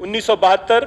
1972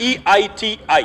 EITI,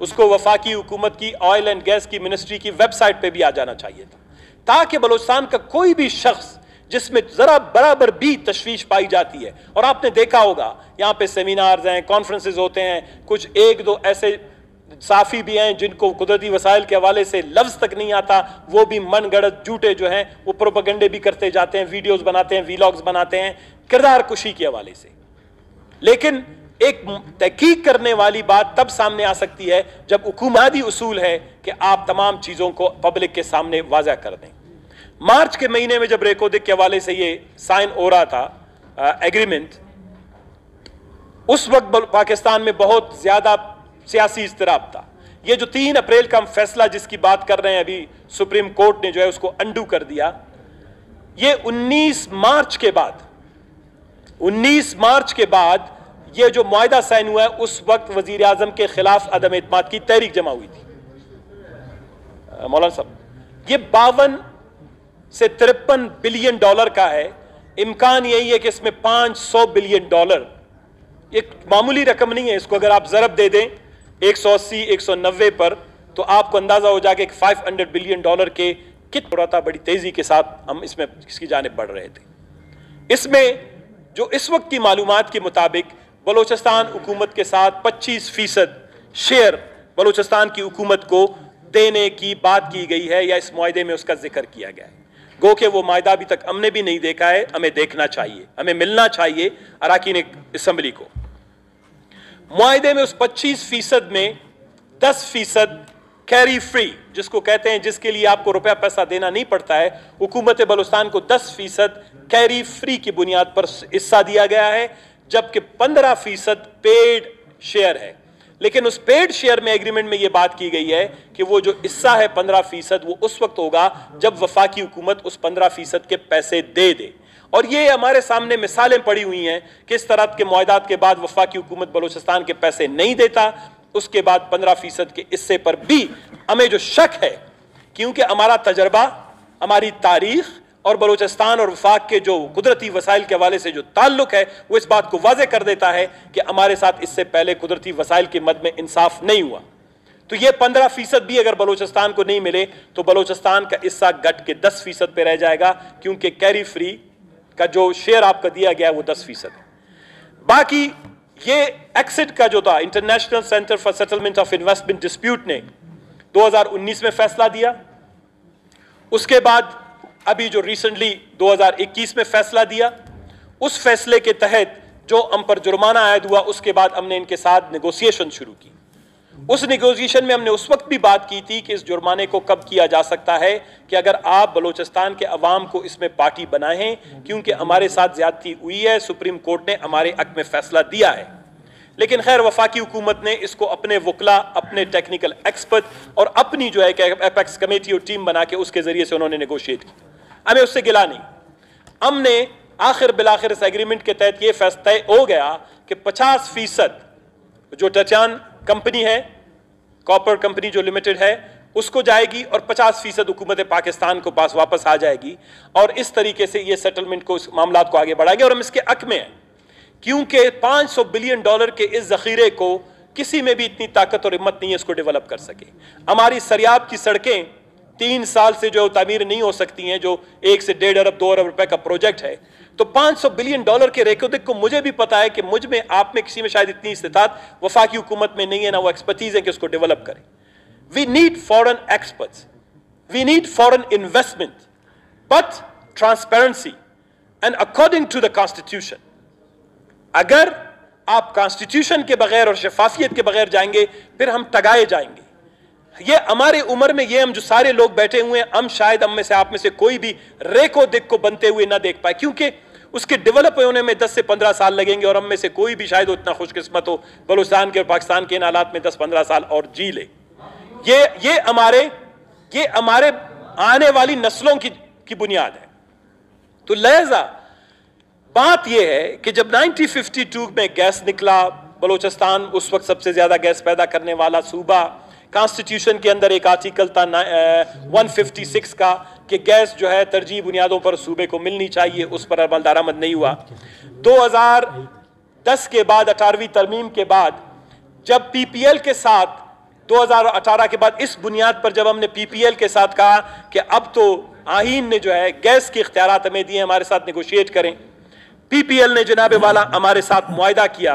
اس کو وفاقی حکومت کی آئل اینڈ گیس کی منسٹری کی ویب سائٹ پہ بھی آ جانا چاہیے تھا، تاکہ بلوچستان کا کوئی بھی شخص جس میں ذرا برابر بھی تشویش پائی جاتی ہے، اور آپ نے دیکھا ہوگا یہاں پہ سیمینارز ہیں، کانفرنسز ہوتے ہیں، کچھ ایک دو ایسے صحافی بھی ہیں جن کو قدرتی وسائل کے حوالے سے لفظ تک نہیں آتا، وہ بھی من گڑت جھوٹے جو ہیں وہ پروپیگنڈے بھی کرتے جاتے ہیں، ویڈیوز بناتے ہیں، ویلاگز بناتے ہیں کردار کشی کے حوالے سے. لیکن ایک تحقیق کرنے والی بات تب سامنے آ سکتی ہے جب حکومتی اصول ہے کہ آپ تمام چیزوں کو پبلک کے سامنے واضح کر دیں. مارچ کے مہینے میں جب ریکودک کے حوالے سے یہ سائن ہو رہا تھا ایگریمنٹ، اس وقت پاکستان میں بہت زیادہ سیاسی اضطراب تھا. یہ جو 3 اپریل کا ہم فیصلہ جس کی بات کر رہے ہیں ابھی سپریم کورٹ نے جو ہے اس کو انڈو کر دیا، یہ 19 مارچ کے بعد یہ جو معاہدہ سائن ہوا ہے اس وقت وزیر اعظم کے خلاف عدم اعتماد کی تحریک جمع ہوئی تھی. مولانا صاحب، یہ 52 سے 53 بلین ڈالر کا ہے. امکان یہی ہے کہ اس میں $500 بلین، ایک معمولی رقم نہیں ہے. اس کو اگر آپ ضرب دے دیں 180 190 پر تو آپ کو اندازہ ہو جائے کہ $500 بلین کے کت ہو رہا تھا. بڑی تیزی کے ساتھ ہم اس میں اس کی جانب بڑھ رہے تھے. اس میں جو اس وقت کی معلومات کے مطابق بلوچستان حکومت کے ساتھ 25% شیئر بلوچستان کی حکومت کو دینے کی بات کی گئی ہے، یا اس معاہدے میں اس کا ذکر کیا گیا ہے. گو کہ وہ معاہدہ ابھی تک ہم نے بھی نہیں دیکھا ہے، ہمیں دیکھنا چاہیے، ہمیں ملنا چاہیے اراکین اسمبلی کو. معاہدے میں اس 25% میں 10% کیری فری، جس کو کہتے ہیں جس کے لیے آپ کو روپیہ پیسہ دینا نہیں پڑتا ہے، حکومت بلوچستان کو 10% کیری فری کی بنیاد پر حصہ دیا گیا ہے، جبکہ 15% پیڈ شیئر ہے. لیکن اس پیڈ شیئر میں ایگریمنٹ میں یہ بات کی گئی ہے کہ وہ جو حصہ ہے 15% وہ اس وقت ہوگا جب وفاقی حکومت اس 15% کے پیسے دے دے. اور یہ ہمارے سامنے مثالیں پڑی ہوئی ہیں کہ اس طرح کے معاہدات کے بعد وفاقی حکومت بلوچستان کے پیسے نہیں دیتا، اس کے بعد 15% کے حصے پر بھی ہمیں جو شک ہے، کیونکہ ہمارا تجربہ، ہماری تاریخ اور بلوچستان اور وفاق کے جو قدرتی وسائل کے حوالے سے جو تعلق ہے وہ اس بات کو واضح کر دیتا ہے کہ ہمارے ساتھ اس سے پہلے قدرتی وسائل کے مد میں انصاف نہیں ہوا. تو یہ 15% بھی اگر بلوچستان کو نہیں ملے تو بلوچستان کا حصہ گٹ کے 10% پہ رہ جائے گا، کیونکہ کیری فری کا جو شیئر آپ کا دیا گیا ہے وہ 10% ہے. باقی یہ ایکسٹ کا جو تھا، international centre for settlement of investment dispute نے 2019 میں فیصلہ دیا. اس کے بعد ابھی جو ریسنٹلی 2021 میں فیصلہ دیا، اس فیصلے کے تحت جو ہم پر جرمانہ عائد ہوا، اس کے بعد ہم نے ان کے ساتھ نیگوسیشن شروع کی. اس نیگوسیشن میں ہم نے اس وقت بھی بات کی تھی کہ اس جرمانے کو کب کیا جا سکتا ہے کہ اگر آپ بلوچستان کے عوام کو اس میں پارٹی بنائیں، کیونکہ ہمارے ساتھ زیادتی ہوئی ہے، سپریم کورٹ نے ہمارے حق میں فیصلہ دیا ہے. لیکن خیر وفاقی حکومت نے اس کو اپنے وکلا، اپنے ٹیکنیکل ایکسپرٹ اور اپنی جو ہے کہ ایپیکس کمیٹی اور ٹیم بنا کے اس کے ذریعے سے انہوں نے نیگوشیٹ کی. ہمیں اس سے گلا نہیں. ہم نے آخر بالآخر اس ایگریمنٹ کے تحت یہ فیصلہ طے ہو گیا کہ 50% جو ٹچان کمپنی ہے، کاپر کمپنی جو لمیٹڈ ہے، اس کو جائے گی اور 50% حکومت پاکستان کو پاس واپس آ جائے گی. اور اس طریقے سے یہ سیٹلمنٹ کو، اس معاملات کو آگے بڑھائیں گے. اور ہم اس کے حق میں ہیں، کیونکہ $500 بلین کے اس ذخیرے کو کسی میں بھی اتنی طاقت اور ہمت نہیں ہے اس کو ڈیولپ کر سکے. ہماری سریاب کی سڑکیں 3 سال سے جو تعمیر نہیں ہو سکتی ہیں، جو 1 سے 1.5 ارب 2 ارب روپے کا پروجیکٹ ہے. تو $500 بلین کے ریکودک کو مجھے بھی پتا ہے کہ مجھ میں، آپ میں، کسی میں شاید اتنی استطاعت وفاقی حکومت میں نہیں ہے، نہ وہ ایکسپرٹیز ہے کہ اس کو ڈیولپ کرے. We need foreign experts. We need foreign investment. But transparency. And according to the Constitution. اگر آپ کانسٹیٹیوشن کے بغیر اور شفافیت کے بغیر جائیں گے پھر ہم ٹگائے جائیں گے. یہ ہمارے عمر میں، یہ ہم جو سارے لوگ بیٹھے ہوئے ہیں، ہم شاید ہم میں سے، آپ میں سے کوئی بھی ریکو دک کو بنتے ہوئے نہ دیکھ پائے، کیونکہ اس کے ڈیولپ ہونے میں 10 سے 15 سال لگیں گے. اور ہم میں سے کوئی بھی شاید اتنا خوش قسمت ہو بلوچستان کے اور پاکستان کے ان حالات میں 10-15 سال اور جی لے. یہ ہمارے آنے والی نسلوں کی بنیاد ہے. تو لہذا بات یہ ہے کہ جب 1952 میں گیس نکلا، بلوچستان اس وقت سب سے زیادہ گیس پیدا کرنے والا صوبہ، کانسٹیٹیوشن کے اندر ایک آرٹیکل تھا 156 کا کہ گیس جو ہے ترجیح بنیادوں پر صوبے کو ملنی چاہیے، اس پر عمل درآمد نہیں ہوا. 2010 کے بعد 18ویں ترمیم کے بعد جب پی پی ایل کے ساتھ 2018 کے بعد اس بنیاد پر جب ہم نے PPL کے ساتھ کہا کہ اب تو آئین نے جو ہے گیس کے اختیارات ہمیں دیے، ہمارے ساتھ نیگوشیٹ کریں، PPL نے جناب والا ہمارے ساتھ معاہدہ کیا،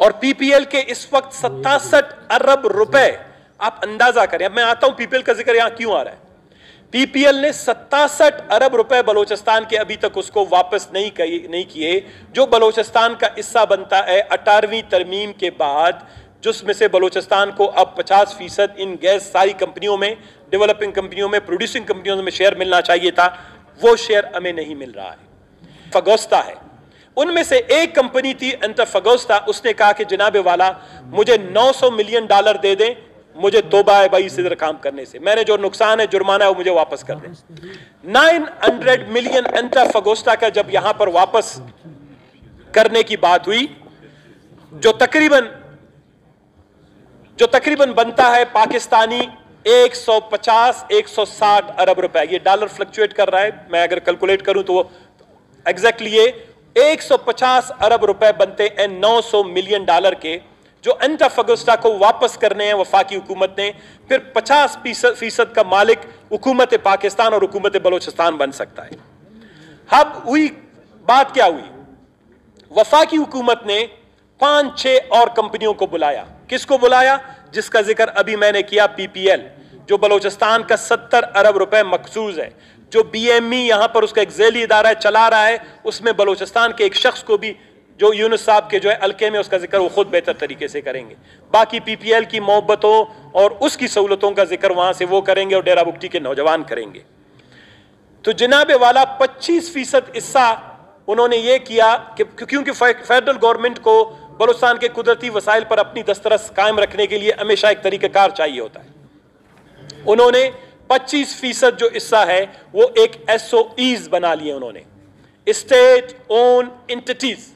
اور PPL کے اس وقت 67 ارب روپے، آپ اندازہ کریں، اب میں آتا ہوں PPL کا ذکر یہاں کیوں آ رہا ہے۔ PPL نے 67 ارب روپے بلوچستان کے ابھی تک اس کو واپس نہیں کیے، جو بلوچستان کا حصہ بنتا ہے 18ویں ترمیم کے بعد، جس میں سے بلوچستان کو اب 50% ان گیس ساری کمپنیوں میں، ڈیولپنگ کمپنیوں میں، پروڈیوسنگ کمپنیوں میں شیئر ملنا چاہیے تھا، وہ شیئر ہمیں نہیں مل رہا ہے۔ فگوستا ہے، ان میں سے ایک کمپنی تھی انترفگوستا، اس نے کہا کہ جناب والا مجھے $900 ملین دے دیں، مجھے توبہ ہے بھائی اس ادھر کام کرنے سے، میں نے جو نقصان ہے جرمانہ ہے وہ مجھے واپس کر دیں۔ 900 ملین انترفگوستا کا جب یہاں پر واپس کرنے کی بات ہوئی، جو تقریباً بنتا ہے پاکستانی 150-160 ارب روپے، یہ ڈالر فلکچویٹ کر رہا ہے، میں اگر کیلکولیٹ کروں تو وہ ایگزیکٹلی یہ 150 ارب روپے بنتے ہیں 900 ملین ڈالر کے، جو انترفگوستا کو واپس کرنے ہیں وفاقی حکومت نے، پھر 50% کا مالک حکومت پاکستان اور حکومت بلوچستان بن سکتا ہے۔ اب ہوئی بات کیا ہوئی، وفاقی حکومت نے 5-6 اور کمپنیوں کو بلایا، کس کو بلایا؟ جس کا ذکر ابھی میں نے کیا، PPL، جو بلوچستان کا 70 ارب روپے مقصوص ہے، جو BME یہاں پر اس کا ایک ذیلی ادارہ ہے چلا رہا ہے، اس میں بلوچستان کے ایک شخص کو بھی، جو یونس صاحب کے جو ہے حلقے میں اس کا ذکر وہ خود بہتر طریقے سے کریں گے، باقی PPL کی محبتوں اور اس کی سہولتوں کا ذکر وہاں سے وہ کریں گے اور ڈیرہ بگٹی کے نوجوان کریں گے۔ تو جناب والا 25% حصہ انہوں نے یہ کیا کہ کیونکہ فیڈرل گورنمنٹ کو بلوچستان کے قدرتی وسائل پر اپنی دسترس قائم رکھنے کے لیے ہمیشہ ایک طریقہ کار چاہیے ہوتا ہے، انہوں نے 25% جو حصہ ہے وہ ایک SOEs بنا لیے، انہوں نے اسٹیٹ اون انٹیٹیز،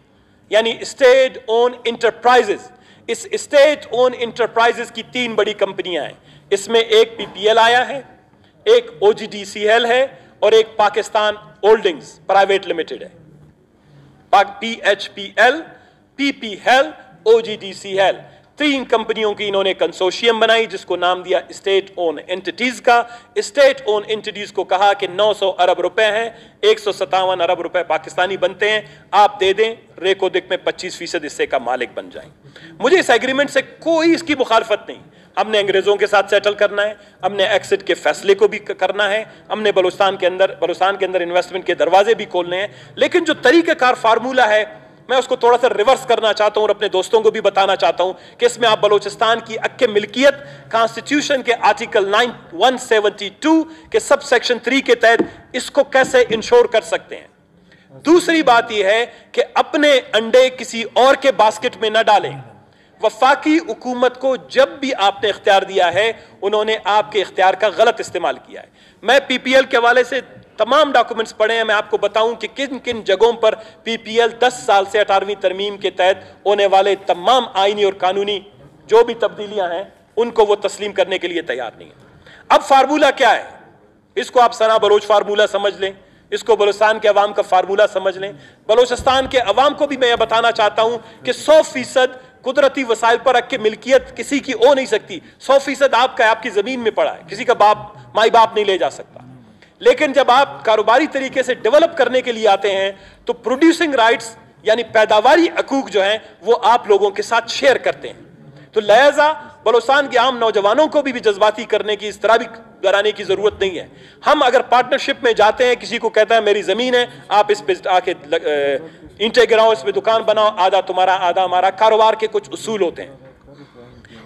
یعنی اسٹیٹ اون انٹرپرائزز۔ اس اسٹیٹ اون انٹرپرائزز کی 3 بڑی کمپنیاں ہیں، اس میں ایک PPL آیا ہے، ایک OGDCL ہے اور ایک پاکستان ہولڈنگز پرائیویٹ لمیٹڈ ہے، PHPL، PPL، OGDCL، 3 کمپنیوں کی انہوں نے کنسورشیم بنائی جس کو نام دیا اسٹیٹ اون انٹیٹیز کا۔ اسٹیٹ اون انٹیٹیز کو کہا کہ 900 ارب روپے ہیں، 157 ارب روپے پاکستانی بنتے ہیں، آپ دے دیں، ریکو دک میں 25% حصے کا مالک بن جائیں۔ مجھے اس ایگریمنٹ سے کوئی اس کی مخالفت نہیں، ہم نے انگریزوں کے ساتھ سیٹل کرنا ہے، ہم نے ایکسٹ کے فیصلے کو بھی کرنا ہے، ہم نے بلوچستان کے اندر انویسٹمنٹ کے دروازے بھی کھولنے ہیں، لیکن جو طریقہ کار فارمولہ ہے میں اس کو تھوڑا سا ریورس کرنا چاہتا ہوں اور اپنے دوستوں کو بھی بتانا چاہتا ہوں کہ اس میں آپ بلوچستان کی حق ملکیت کانسٹیٹیوشن کے آرٹیکل 172 کے سب سیکشن 3 کے تحت اس کو کیسے انشور کر سکتے ہیں۔ دوسری بات یہ ہے کہ اپنے انڈے کسی اور کے باسکٹ میں نہ ڈالیں۔ وفاقی حکومت کو جب بھی آپ نے اختیار دیا ہے انہوں نے آپ کے اختیار کا غلط استعمال کیا ہے۔ میں PPL کے حوالے سے تمام ڈاکومنٹس پڑھے ہیں، میں آپ کو بتاؤں کہ کن کن جگہوں پر PPL 10 سال سے 18ویں ترمیم کے تحت ہونے والے تمام آئینی اور قانونی جو بھی تبدیلیاں ہیں ان کو وہ تسلیم کرنے کے لیے تیار نہیں ہے۔ اب فارمولہ کیا ہے؟ اس کو آپ ثنا بلوچ فارمولہ سمجھ لیں، اس کو بلوچستان کے عوام کا فارمولہ سمجھ لیں۔ بلوچستان کے عوام کو بھی میں یہ بتانا چاہتا ہوں کہ 100% قدرتی وسائل پر حق ملکیت کسی کی ہو نہیں سکتی۔ 100% آپ کا، آپ کی زمین میں پڑا ہے، کسی کا مائی باپ نہیں لے جا سکتا۔ لیکن جب آپ کاروباری طریقے سے ڈیولپ کرنے کے لیے آتے ہیں تو پروڈیوسنگ رائٹس یعنی پیداواری حقوق جو ہیں وہ آپ لوگوں کے ساتھ شیئر کرتے ہیں۔ تو لہذا بلوچستان کے عام نوجوانوں کو بھی جذباتی کرنے کی، اس طرح بھی کرانے کی ضرورت نہیں ہے۔ ہم اگر پارٹنرشپ میں جاتے ہیں، کسی کو کہتا ہے میری زمین ہے، آپ اس پہ آ کے اینٹیں گراؤ، اس پہ دکان بناؤ، آدھا تمہارا آدھا ہمارا، کاروبار کے کچھ اصول ہوتے ہیں،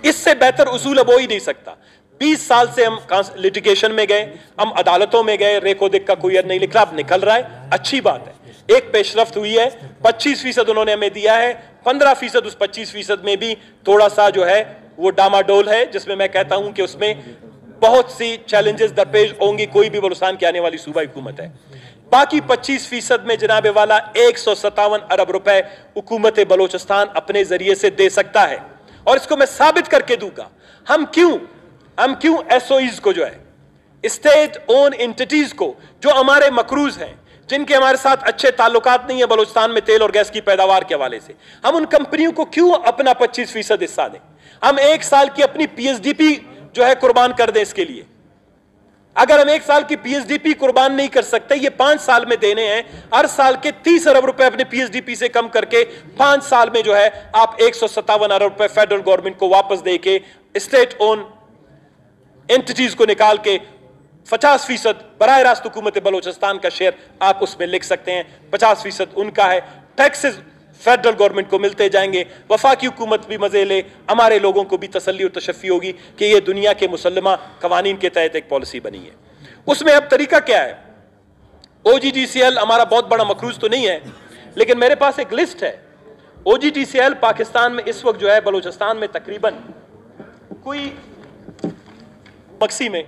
اس سے بہتر اصول اب ہو ہی نہیں سکتا۔ 20 سال سے ہم لیٹیگیشن میں گئے، ہم عدالتوں میں گئے، ریکو دک کا کوئی نہیں نکلا، اب نکل رہا ہے، اچھی بات ہے، ایک پیش رفت ہوئی ہے۔ 25% انہوں نے ہمیں دیا ہے، 15% اس 25% میں بھی تھوڑا سا جو ہے وہ ڈاماڈول ہے، جس میں میں کہتا ہوں کہ اس میں بہت سی چیلنجز درپیش ہوں گی، کوئی بھی بلوچستان کی آنے والی صوبائی حکومت ہے۔ باقی 25% میں جناب والا 157 ارب روپے حکومت بلوچستان اپنے ذریعے سے دے سکتا ہے، اور اس کو میں ثابت کر کے دوں گا۔ ہم کیوں SOEs کو جو ہے اسٹیٹ اون انٹیٹیز کو جو ہمارے مقروض ہیں، جن کے ہمارے ساتھ اچھے تعلقات نہیں ہیں بلوچستان میں تیل اور گیس کی پیداوار کے حوالے سے، ہم ان کمپنیوں کو کیوں اپنا 25% حصہ دیں؟ ہم 1 سال کی اپنی PSDP جو ہے قربان کر دیں اس کے لیے. اگر ہم 1 سال کی PSDP قربان نہیں کر سکتے, یہ 5 سال میں دینے ہیں, ہر سال کے 30 ارب روپے اپنے PSDP سے کم کر کے 5 سال میں جو ہے آپ 157 ارب روپے فیڈرل گورنمنٹ کو واپس دے کے اسٹیٹ اون انٹیٹیز کو نکال کے 50% براہ راست حکومت بلوچستان کا شیئر آپ اس میں لکھ سکتے ہیں, 50% ان کا ہے. ٹیکسز فیڈرل گورنمنٹ کو ملتے جائیں گے, وفاقی حکومت بھی مزے لے, ہمارے لوگوں کو بھی تسلی اور تشفی ہوگی کہ یہ دنیا کے مسلمہ قوانین کے تحت ایک پالیسی بنی ہے. اس میں اب طریقہ کیا ہے؟ OGTCL ہمارا بہت بڑا مقروض تو نہیں ہے, لیکن میرے پاس ایک لسٹ ہے. OGTCL پاکستان میں اس وقت جو ہے بلوچستان میں تقریباً کوئی مکسی میں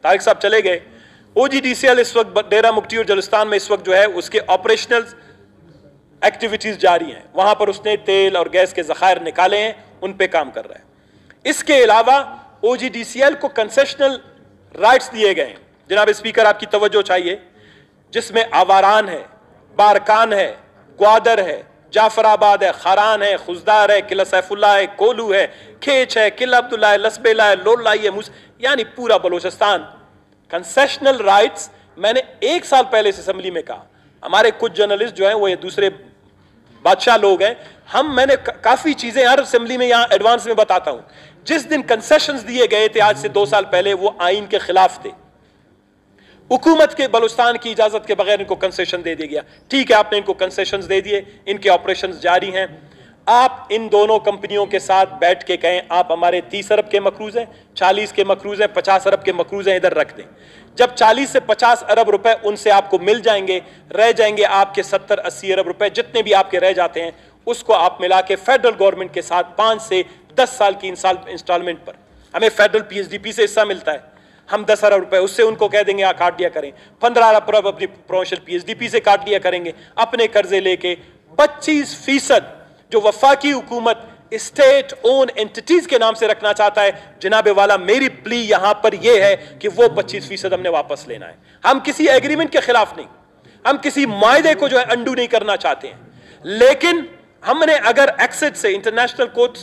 طارق صاحب چلے گئے. OGTCL اس وقت ڈیرہ مکتی اور جلستان میں اس وقت جو ہے اس کے آپریشنل ایکٹیویٹیز جاری ہیں, وہاں پر اس نے تیل اور گیس کے ذخائر نکالے ہیں, ان پہ کام کر رہا ہے. اس کے علاوہ OGTCL کو کنسیشنل رائٹس دیے گئے ہیں. جناب اسپیکر آپ کی توجہ چاہیے, جس میں آواران ہے, بارکان ہے, گوادر ہے, جعفر آباد ہے, خاران ہے, خزدار ہے, قلعہ سیف اللہ ہے, کولو ہے, کھیچ ہے, قلعہ عبداللہ ہے, لسبیلا ہے, لولائی ہے, یعنی پورا بلوچستان. کنسیشنل رائٹس میں نے 1 سال پہلے سے اسمبلی میں کہا, ہمارے کچھ جرنلسٹ جو ہیں وہ یہ دوسرے بادشاہ لوگ ہیں, میں نے کافی چیزیں ہر اسمبلی میں یہاں ایڈوانس میں بتاتا ہوں. جس دن کنسیشنز دیے گئے تھے آج سے 2 سال پہلے, وہ آئین کے خلاف تھے. حکومت کے بلوچستان کی اجازت کے بغیر ان کو کنسیشن دے دیا گیا. ٹھیک ہے, آپ نے ان کو کنسیشنز دے دیے, ان کے آپریشنز جاری ہیں. آپ ان دونوں کمپنیوں کے ساتھ بیٹھ کے کہیں آپ ہمارے 30 ارب کے مقروض ہیں, 40 کے مقروض ہیں, 50 ارب کے مقروض ہیں, ادھر رکھ دیں. جب 40 سے 50 ارب روپے ان سے آپ کو مل جائیں گے, رہ جائیں گے آپ کے 70-80 ارب روپے, جتنے بھی آپ کے رہ جاتے ہیں اس کو آپ ملا کے فیڈرل گورنمنٹ کے ساتھ 5 سے 10 سال کی انسٹالمنٹ پر, ہمیں فیڈرل PSDP سے حصہ ملتا ہے, ہم 10 ارب روپے اس سے ان کو کہہ دیں گے آپ کاٹ دیا کریں, 15 ارب روپے اپنی پرووینشل PSDP سے کاٹ دیا کریں گے, اپنے قرضے لے کے 25% جو وفاقی حکومت اسٹیٹ اون انٹیٹیز کے نام سے رکھنا چاہتا ہے. جناب والا میری پلی یہاں پر یہ ہے کہ وہ 25% ہم نے واپس لینا ہے. ہم کسی ایگریمنٹ کے خلاف نہیں, ہم کسی معاہدے کو جو ہے انڈو نہیں کرنا چاہتے ہیں, لیکن ہم نے اگر ایکسٹ سے انٹرنیشنل کورٹ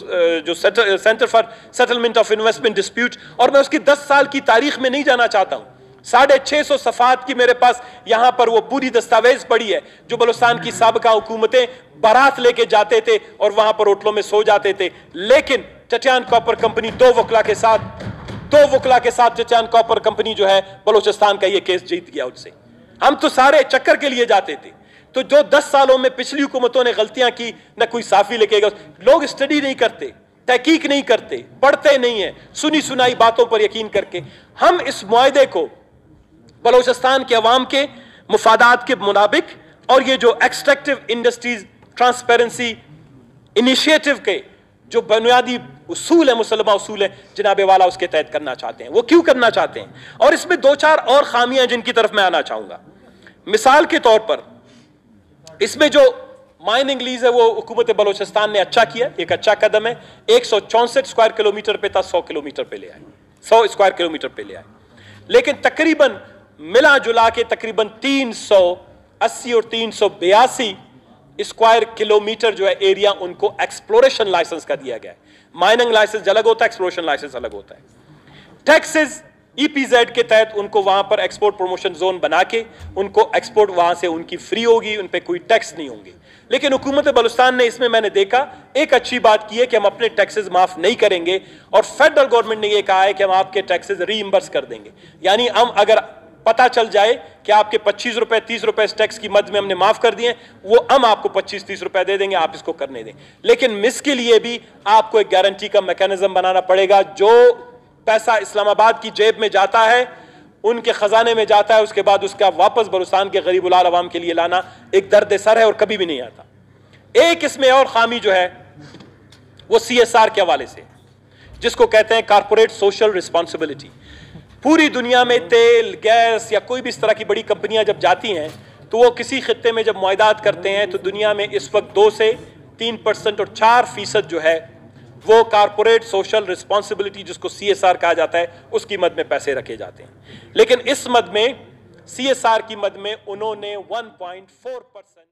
جو centre for settlement of investment dispute, اور میں اس کی 10 سال کی تاریخ میں نہیں جانا چاہتا ہوں, 650 صفحات کی میرے پاس یہاں پر وہ پوری دستاویز پڑی ہے جو بلوچستان کی سابقہ حکومتیں بارات لے کے جاتے تھے اور وہاں پر ہوٹلوں میں سو جاتے تھے. لیکن چٹیان کاپر کمپنی 2 وکلا کے ساتھ چٹیان کاپر کمپنی جو ہے بلوچستان کا یہ کیس جیت گیا ان سے. ہم تو سارے چکر کے لیے جاتے تھے. تو جو 10 سالوں میں پچھلی حکومتوں نے غلطیاں کی, نہ کوئی صافی لکھے گا, لوگ اسٹڈی نہیں کرتے, تحقیق نہیں کرتے, پڑھتے نہیں ہیں, سنی سنائی باتوں پر یقین کر کے ہم اس معاہدے کو بلوچستان کے عوام کے مفادات کے منابق اور یہ جو ایکسٹریکٹیو انڈسٹریز ٹرانسپیرنسی انیشیٹو کے جو بنیادی اصول ہیں, مسلمہ اصول ہیں, جناب والا اس کے تحت کرنا چاہتے ہیں. وہ کیوں کرنا چاہتے ہیں؟ اور اس میں 2-4 اور خامیاں جن کی طرف میں آنا چاہوں گا. مثال کے طور پر اس میں جو مائننگ لیز ہے وہ حکومت بلوچستان نے اچھا کیا, ایک اچھا قدم ہے. 164 اسکوائر کلومیٹر پہ تھا, 100 کلومیٹر پہ لے آئے, 100 اسکوائر کلومیٹر پہ لے آئے. لیکن تقریباً ملا جلا کے تقریباً 380 اور 382 اسکوائر کلومیٹر جو ہے ایریا ان کو ایکسپلوریشن لائسنس کا دیا گیا ہے. مائننگ لائسنس الگ ہوتا ہے, ایکسپلوریشن لائسنس الگ ہوتا ہے. ٹیکسز EPZ کے تحت ان کو وہاں پر ایکسپورٹ پروموشن زون بنا کے ان کو ایکسپورٹ وہاں سے ان کی فری ہوگی, ان پہ کوئی ٹیکس نہیں ہوں گے. لیکن حکومت بلوچستان نے اس میں نے دیکھا ایک اچھی بات کی ہے کہ ہم اپنے ٹیکسز معاف نہیں کریں گے, اور فیڈرل گورنمنٹ نے یہ کہا ہے کہ ہم آپ کے ٹیکسز ری ایمبرس کر دیں گے. یعنی ہم اگر پتہ چل جائے کہ آپ کے 25 روپے 30 روپے اس ٹیکس کی مد میں ہم نے معاف کر دیے, وہ ہم آپ کو 25-30 روپے دے دیں گے, آپ اس کو کرنے دیں. لیکن مس کے لیے بھی آپ کو ایک گارنٹی کا میکانزم بنانا پڑے گا. جو پیسہ اسلام آباد کی جیب میں جاتا ہے, ان کے خزانے میں جاتا ہے, اس کے بعد اس کا واپس بلوچستان کے غریب الحال عوام کے لیے لانا ایک درد سر ہے اور کبھی بھی نہیں آتا. ایک اس میں اور خامی جو ہے وہ CSR کے حوالے سے, جس کو کہتے ہیں کارپوریٹ سوشل رسپانسبلٹی. پوری دنیا میں تیل, گیس یا کوئی بھی اس طرح کی بڑی کمپنیاں جب جاتی ہیں تو وہ کسی خطے میں جب معاہدات کرتے ہیں تو دنیا میں اس وقت 2 سے 3% اور 4% جو ہے وہ کارپوریٹ سوشل رسپانسبلٹی جس کو CSR کہا جاتا ہے اس کی مد میں پیسے رکھے جاتے ہیں. لیکن اس مد میں CSR کی مد میں انہوں نے 1.4%